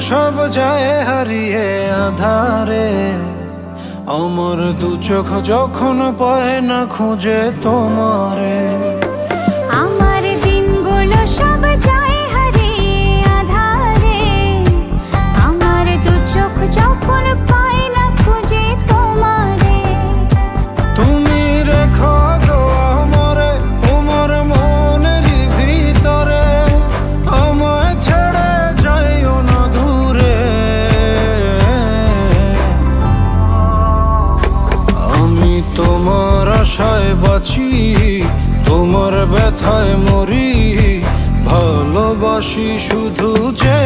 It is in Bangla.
সব যায় হারিয়ে আধারে, আমার দু চোখ যখন পায় না খুঁজে তোমারে। আমার দিনগুলো সব যায় হারিয়ে আধারে, আমার দু চোখ যখন পায় না খুঁজে তোমারে। তুমি রেখো গো আমারে তোমার মনের ভিতরে, আমায় ছেড়ে যাইও না দূরে। আমি তোমার আশায় বাঁচি, তোমার ব্যথায় মরি, ভালোবাসি শুধু যে